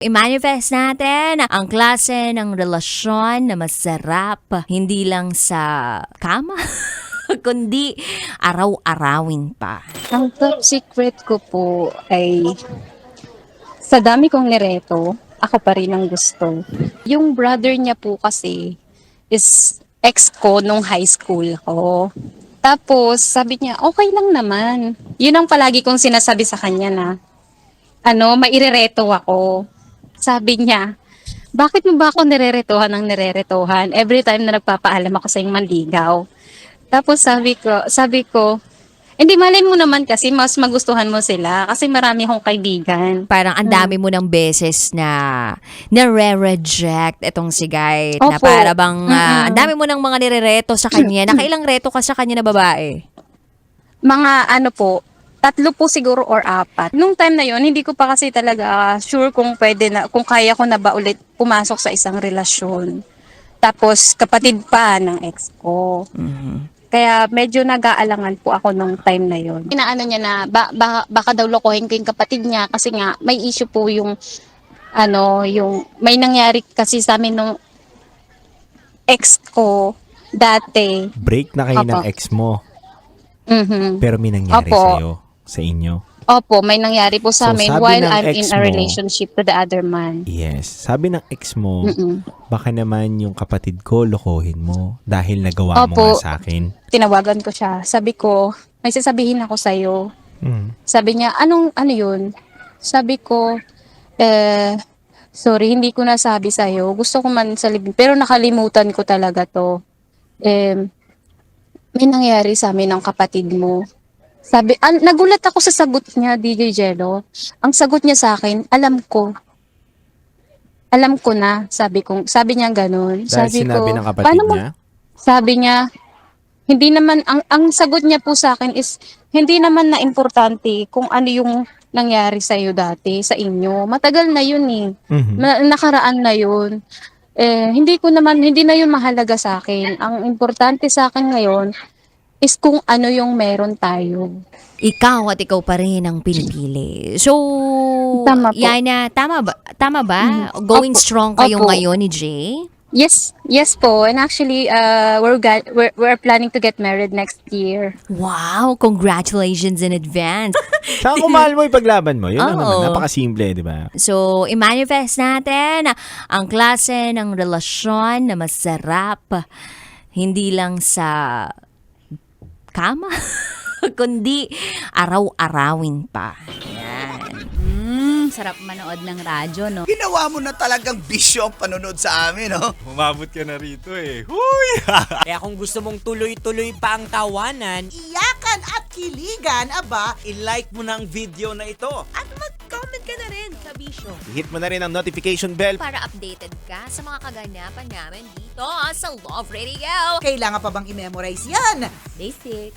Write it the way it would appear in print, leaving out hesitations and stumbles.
I-manifest natin ang klase ng relasyon na masarap, hindi lang sa kama, kundi araw-arawin pa. Ang top secret ko po ay sa dami kong nireto, ako pa rin ang gusto. Yung brother niya po kasi is ex ko nung high school ko. Tapos sabi niya, okay lang naman. Yun ang palagi kong sinasabi sa kanya na, mairereto ako. Sabi niya, bakit mo ba ako nireretohan ng nireretohan? Every time na nagpapaalam ako sa iyong manligaw. Tapos sabi ko, hindi malay mo naman kasi mas magustuhan mo sila kasi marami akong kaibigan. Parang ang dami mo ng beses na nare-reject itong si Guy. Na Opo. para bang ang dami mo ng mga nirereto sa kanya. Nakailang reto ka sa kanya na babae? Mga 3 po siguro or 4. Nung time na yon hindi ko pa kasi talaga sure kung kung kaya ko na ba ulit pumasok sa isang relasyon. Tapos kapatid pa ng ex ko. Kaya medyo nag-aalangan po ako nung time na yon. Inaano niya na baka daw lokohin ko yung kapatid niya kasi nga may issue po yung yung may nangyari kasi sa amin nung ex ko dati. Break na kayo ng Opo. ex mo, Mhm. pero may nangyari Opo. sa'yo, sa inyo. Opo, may nangyari po sa So, amin sabi while ng I'm in ex a mo- relationship to the other man. Yes. Sabi ng ex mo, Mm-mm. baka naman yung kapatid ko lokohin mo dahil nagawa mo Opo. nga sa akin. Tinawagan ko siya. Sabi ko, may sasabihin ako sa'yo. Sabi niya, ano yun? Sabi ko, sorry, hindi ko nasabi sa'yo. Gusto ko man sa libing, pero nakalimutan ko talaga to. May nangyari sa amin ng kapatid mo. Sabi, nagulat ako sa sagot niya, DJ Jello. Ang sagot niya sa akin, alam ko. Alam ko na, sabi niya ganun. Dahil Sabi sinabi ko, ng kapatid "Paano mo-" niya? Sabi niya, hindi naman, ang sagot niya po sa akin is, hindi naman na importante kung ano yung nangyari sa iyo dati, sa inyo. Matagal na yun eh. Mhm. Nakaraan na yun. Hindi na yun mahalaga sa akin. Ang importante sa akin ngayon is kung ano yung meron tayo. Ikaw at ikaw pa rin ang pinipili. So, Tama po. Yana, tama ba? Tama ba? Going Opo. strong kayo Opo. ngayon ni Jay? Yes po. And actually, we're planning to get married next year. Wow, congratulations in advance. Saan kung mahal mo ipaglaban mo? Yun lang Oo. naman. Napakasimple, di ba? So, i-manifest natin ang klase ng relasyon na masarap, hindi lang sa kama, kundi araw-arawin pa. Yan. Sarap manood ng radyo, no? Ginawa mo na talagang bisyo ang panonood sa amin, no? Umabot ka na rito eh. Huy! Kaya kung gusto mong tuloy-tuloy pa ang tawanan, Iyakan at kiligan, aba, i-like mo na ang video na ito. at mag-comment ka na rin sa bisyo. Hit mo na rin ang notification bell. Para updated ka sa mga kaganapan namin dito sa Love Radio. Kailangan pa bang i-memorize yan? Basic.